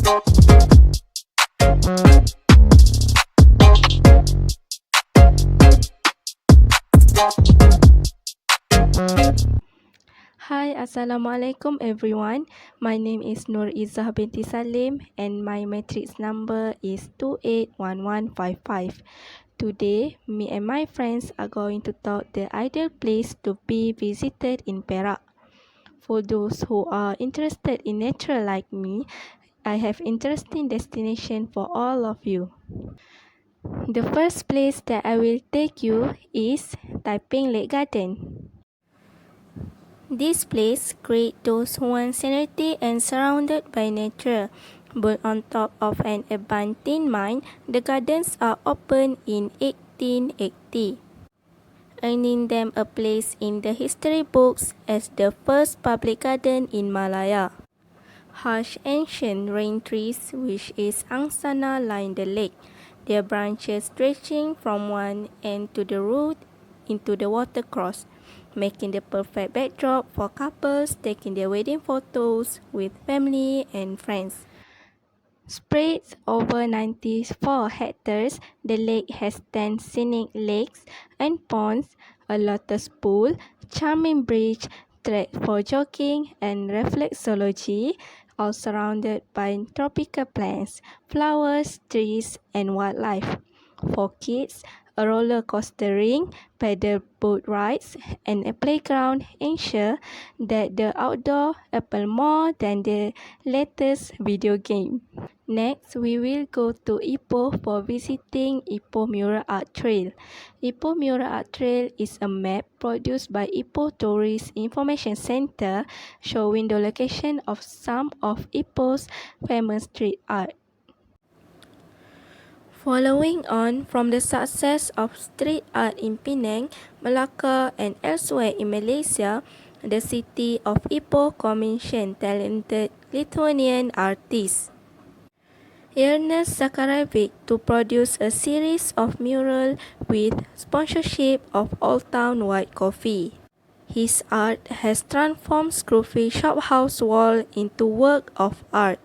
Hi, Assalamualaikum everyone. My name is Nur Izzah binti Salim and my matrix number is 281155. Today, me and my friends are going to talk the ideal place to be visited in Perak. For those who are interested in nature like me, I have interesting destination for all of you. The first place that I will take you is Taiping Lake Garden. This place creates those who want serenity and surrounded by nature. Built on top of an abandoned mine, the gardens are opened in 1880, earning them a place in the history books as the first public garden in Malaya. Harsh ancient rain trees, which is angsana, line the lake, their branches stretching from one end to the root into the watercourse, making the perfect backdrop for couples taking their wedding photos with family and friends. Spread over 94 hectares, the lake has 10 scenic lakes and ponds, a lotus pool, charming bridge, track for jogging and reflexology, all surrounded by tropical plants, flowers, trees, and wildlife. For kids, a roller coaster ring, paddle boat rides, and a playground ensure that the outdoor appeal more than the latest video game. Next, we will go to Ipoh for visiting Ipoh Mural Art Trail. Ipoh Mural Art Trail is a map produced by Ipoh Tourist Information Center showing the location of some of Ipoh's famous street art. Following on from the success of street art in Penang, Malacca and elsewhere in Malaysia, the city of Ipoh commissioned talented Lithuanian artists Ernest Zakarevic to produce a series of murals with sponsorship of Old Town White Coffee. His art has transformed scruffy shophouse wall into work of art,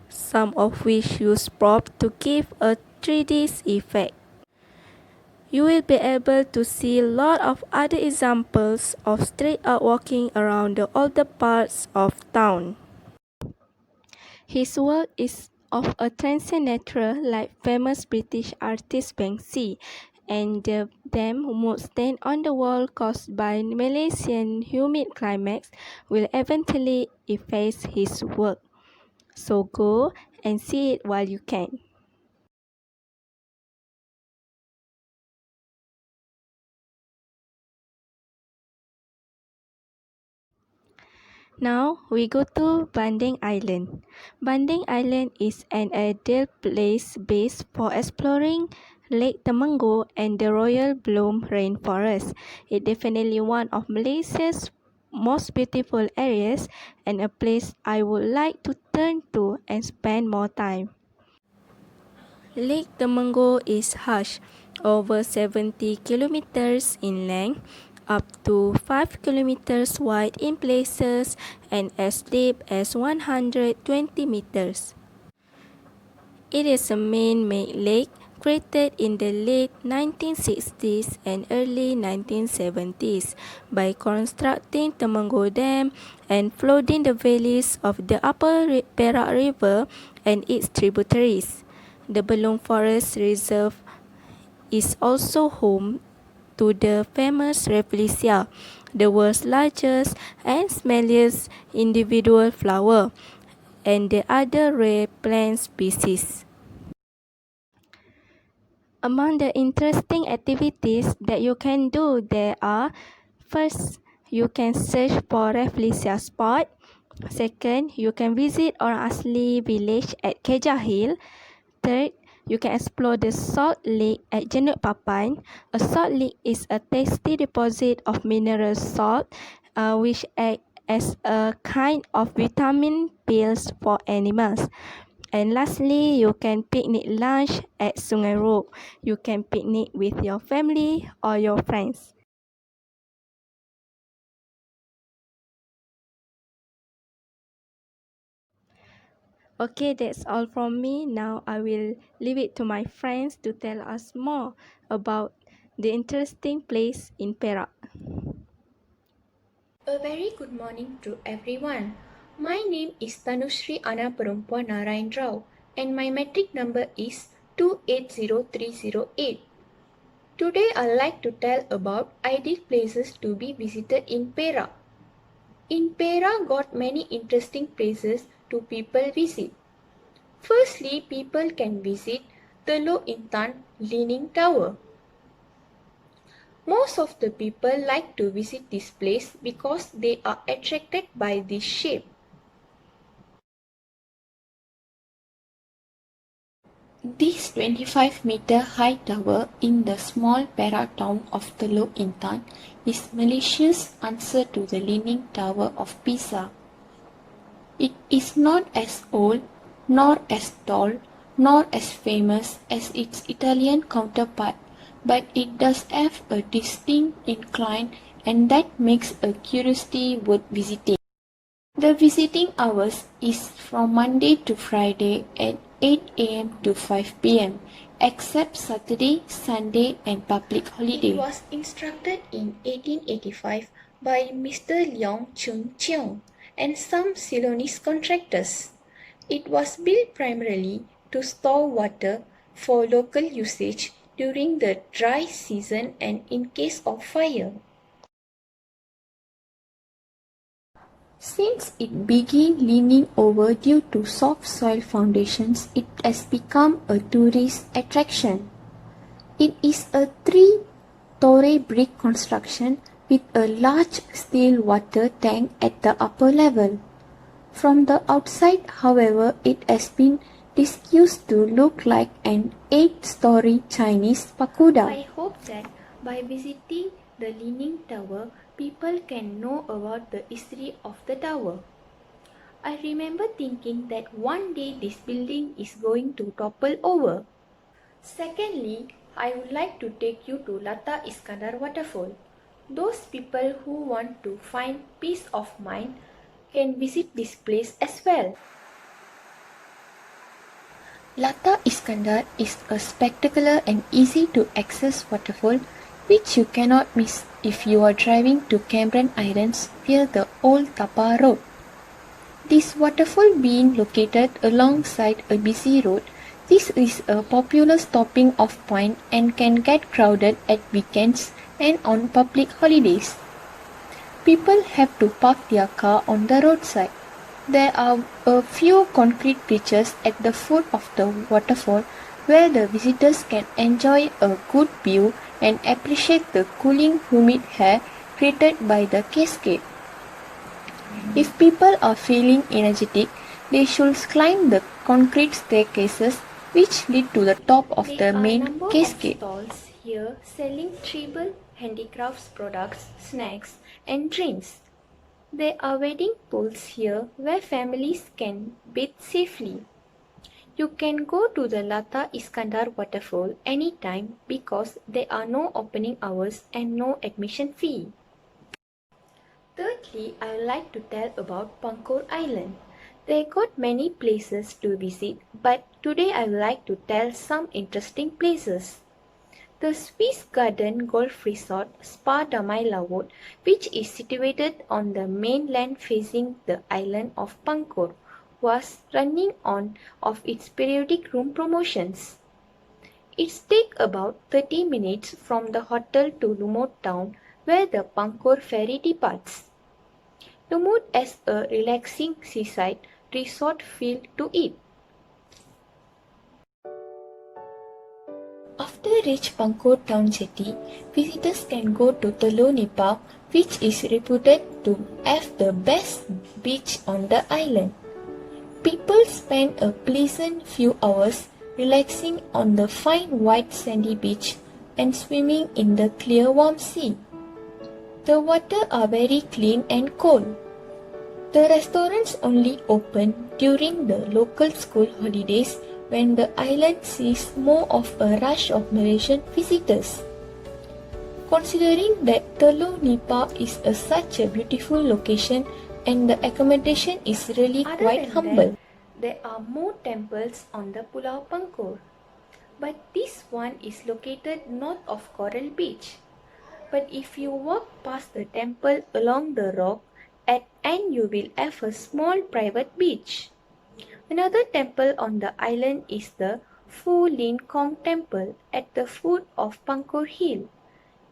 some of which use props to give a 3D effect. You will be able to see a lot of other examples of street art walking around the older parts of town. His work is of a transient nature like famous British artist Banksy, and the damp mood stain on the wall caused by Malaysian humid climates will eventually efface his work. So go and see it while you can. Now we go to Banding Island. Banding Island is an ideal place base for exploring Lake Temenggu and the Royal Bloom Rainforest. It's definitely one of Malaysia's most beautiful areas and a place I would like to turn to and spend more time. Lake Temenggu is huge, over 70 kilometers in length, up to 5 kilometers wide in places, and as deep as 120 meters. It is a man-made lake created in the late 1960s and early 1970s by constructing Temenggu Dam and flooding the valleys of the upper Perak River and its tributaries. The Belung Forest Reserve is also home to the famous Rafflesia, the world's largest and smelliest individual flower, and the other rare plant species. Among the interesting activities that you can do there are: first, you can search for Rafflesia spot. Second, you can visit Orang Asli village at Kejah Hill. Third, you can explore the salt lake at Jenut Papan. A salt lake is a tasty deposit of mineral salt, which act as a kind of vitamin pills for animals. And lastly, you can picnic lunch at Sungai Road. You can picnic with your family or your friends. Okay, that's all from me. Now I will leave it to my friends to tell us more about the interesting place in Perak. A very good morning to everyone. My name is Tanushree Anna Perempuan Narayan Rao and my metric number is 280308. Today I'd like to tell about ideal places to be visited in Perak. In Perak got many interesting places to people visit. Firstly, people can visit the Teluk Intan Leaning Tower. Most of the people like to visit this place because they are attracted by this shape. This 25-meter high tower in the small Perak town of Teluk Intan is Malaysia's answer to the Leaning Tower of Pisa. It is not as old, nor as tall, nor as famous as its Italian counterpart, but it does have a distinct incline and that makes a curiosity worth visiting. The visiting hours is from Monday to Friday at 8 a.m. to 5 p.m. except Saturday, Sunday and public holiday. It was instructed in 1885 by Mr. Leong Chung Cheong and some Ceylonese contractors. It was built primarily to store water for local usage during the dry season and in case of fire. Since it began leaning over due to soft soil foundations, it has become a tourist attraction. It is a three-story brick construction with a large steel water tank at the upper level. From the outside, however, it has been disguised to look like an 8-story Chinese pagoda. I hope that by visiting the Leaning Tower, people can know about the history of the tower. I remember thinking that one day this building is going to topple over. Secondly, I would like to take you to Lata Iskandar waterfall. Those people who want to find peace of mind can visit this place as well. Lata Iskandar is a spectacular and easy to access waterfall which you cannot miss if you are driving to Cameron Islands via the old Tapa Road. This waterfall being located alongside a busy road, this is a popular stopping off point and can get crowded at weekends and on public holidays. People have to park their car on the roadside. There are a few concrete bridges at the foot of the waterfall where the visitors can enjoy a good view and appreciate the cooling humid air created by the cascade. If people are feeling energetic, they should climb the concrete staircases which lead to the top of the main cascade. There are a number of stalls here selling tribal handicrafts products, snacks and drinks. There are wedding pools here where families can bathe safely. You can go to the Lata Iskandar waterfall anytime because there are no opening hours and no admission fee. Thirdly, I would like to tell about Pankor Island. They got many places to visit, but today I would like to tell some interesting places. The Swiss Garden Golf Resort Spa Damai Laut, which is situated on the mainland facing the island of Pankor, was running on of its periodic room promotions. It takes about 30 minutes from the hotel to Lumut town where the Pankor ferry departs. Lumut has a relaxing seaside resort feel to it. After reach Pankor town jetty, visitors can go to Teluk Nipah, which is reputed to have the best beach on the island. People spend a pleasant few hours relaxing on the fine white sandy beach and swimming in the clear warm sea. The water are very clean and cold. The restaurants only open during the local school holidays when the island sees more of a rush of Malaysian visitors. Considering that Teluk Nipah is such a beautiful location and the accommodation is really quite humble. There are more temples on the Pulau Pangkor, but this one is located north of Coral Beach. But if you walk past the temple along the rock at end, you will have a small private beach. Another temple on the island is the Fu Lin Kong Temple at the foot of Pangkor Hill.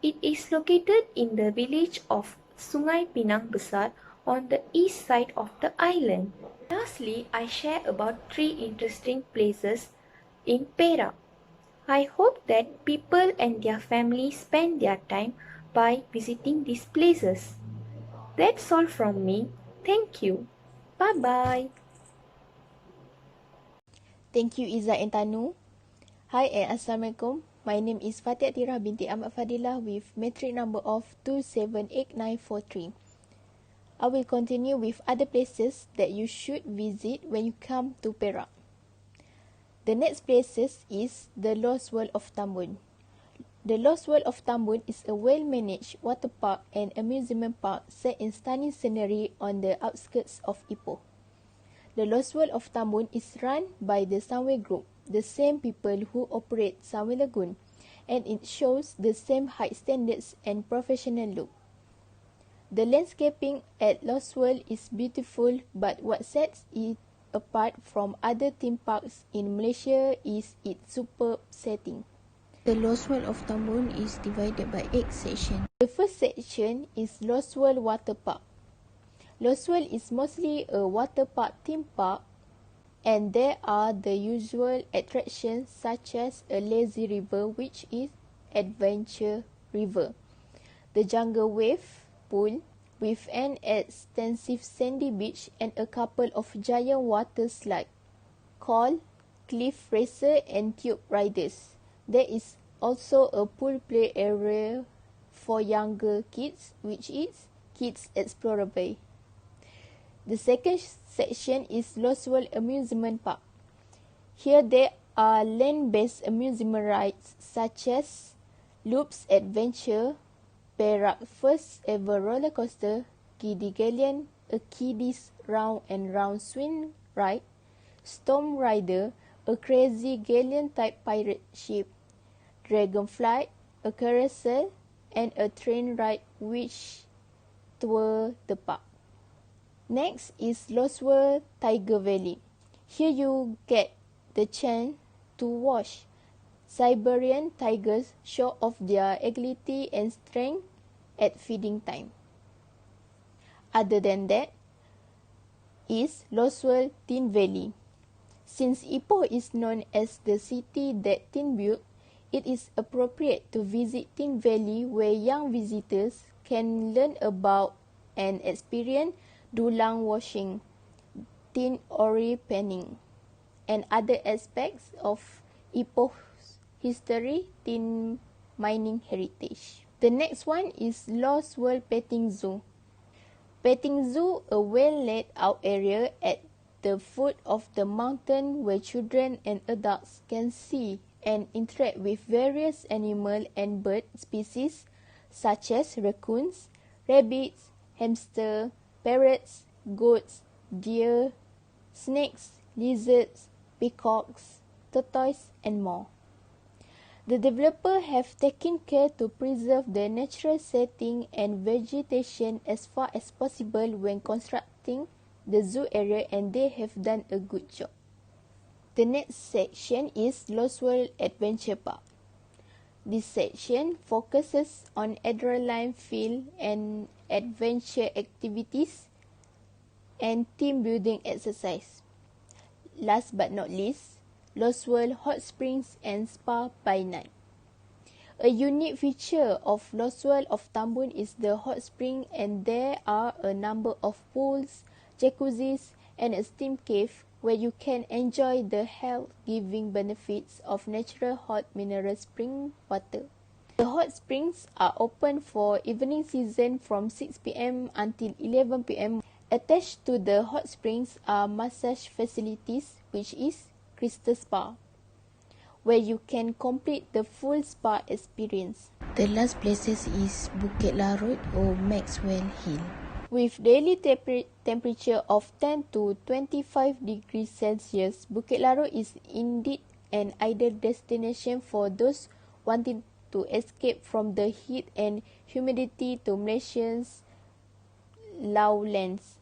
It is located in the village of Sungai Pinang Besar on the east side of the island. Lastly, I share about 3 interesting places in Perak. I hope that people and their families spend their time by visiting these places. That's all from me. Thank you. Bye bye. Thank you Izzat and Tanu. Hi and Assalamualaikum. My name is Fatia Tira binti Ahmad Fadilah with metric number of 278943. I will continue with other places that you should visit when you come to Perak. The next places is the Lost World of Tambun. The Lost World of Tambun is a well-managed water park and amusement park set in stunning scenery on the outskirts of Ipoh. The Lost World of Tambun is run by the Sunway Group, the same people who operate Sunway Lagoon, and it shows the same high standards and professional look. The landscaping at Lost World is beautiful, but what sets it apart from other theme parks in Malaysia is its superb setting. The Lost World of Tambun is divided by 8 sections. The first section is Lost World Water Park. Lost World is mostly a water park theme park, and there are the usual attractions such as a lazy river, which is Adventure River, the jungle wave pool with an extensive sandy beach and a couple of giant water slides called Cliff Racer and Tube Riders. There is also a pool play area for younger kids, which is Kids Explorer Bay. The second section is Lost World Amusement Park. Here there are land-based amusement rides such as Loops Adventure, Perak first ever roller coaster, Kiddie Galleon, a kiddies round and round swing ride, Storm Rider, a crazy galleon-type pirate ship, Dragonflight, a carousel, and a train ride which tour the park. Next is Lost World Tiger Valley. Here you get the chance to watch Siberian tigers show off their agility and strength at feeding time. Other than that is Lost World Tin Valley. Since Ipoh is known as the city that tin built, it is appropriate to visit Tin Valley, where young visitors can learn about and experience dulang washing, tin ori panning, and other aspects of Ipoh's history, tin mining heritage. The next one is Lost World Petting Zoo. Petting Zoo, a well laid out area at the foot of the mountain where children and adults can see and interact with various animal and bird species such as raccoons, rabbits, hamster, parrots, goats, deer, snakes, lizards, peacocks, tortoise, and more. The developer have taken care to preserve the natural setting and vegetation as far as possible when constructing the zoo area, and they have done a good job. The next section is Lost World Adventure Park. This section focuses on adrenaline-filled and adventure activities and team building exercise. Last but not least, Lost World Hot Springs and Spa by Night. A unique feature of Lost World of Tambun is the hot spring, and there are a number of pools, jacuzzis, and a steam cave where you can enjoy the health-giving benefits of natural hot mineral spring water. The hot springs are open for evening season from 6 p.m. until 11 p.m. Attached to the hot springs are massage facilities, which is Crystal Spa, where you can complete the full spa experience. The last places is Bukit Larut or Maxwell Hill. With daily temperature of 10 to 25 degrees Celsius, Bukit Larut is indeed an ideal destination for those wanting to escape from the heat and humidity to Malaysia's lowlands.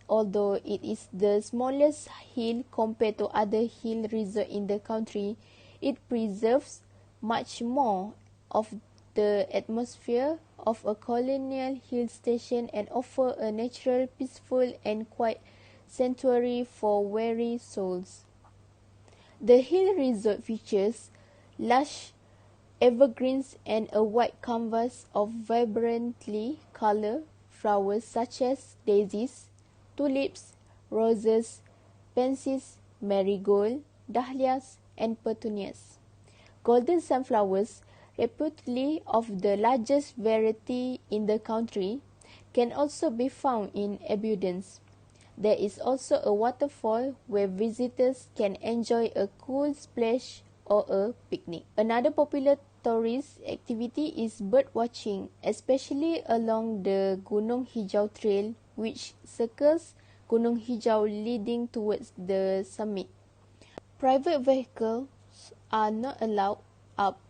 Although it is the smallest hill compared to other hill resorts in the country, it preserves much more of the atmosphere of a colonial hill station and offer a natural, peaceful and quiet sanctuary for weary souls. The hill resort features lush evergreens and a wide canvas of vibrantly coloured flowers such as daisies, tulips, roses, pansies, marigold, dahlias and petunias. Golden sunflowers, reputedly of the largest variety in the country, can also be found in abundance. There is also a waterfall where visitors can enjoy a cool splash or a picnic. Another popular tourist activity is bird watching, especially along the Gunung Hijau Trail, which circles Gunung Hijau leading towards the summit. Private vehicles are not allowed up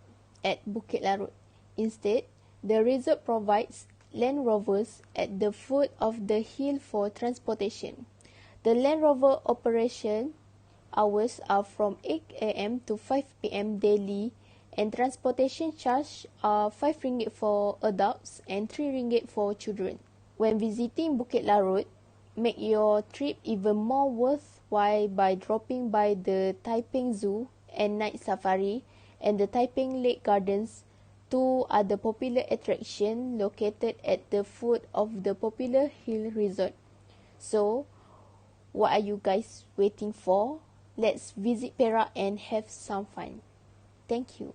at Bukit Larut. Instead, the resort provides Land Rovers at the foot of the hill for transportation. The Land Rover operation hours are from 8 a.m. to 5 p.m. daily and transportation charges are RM5 for adults and RM3 for children. When visiting Bukit Larut, make your trip even more worthwhile by dropping by the Taiping Zoo and Night Safari and the Taiping Lake Gardens, two other popular attractions located at the foot of the popular hill resort. So, what are you guys waiting for? Let's visit Perak and have some fun. Thank you.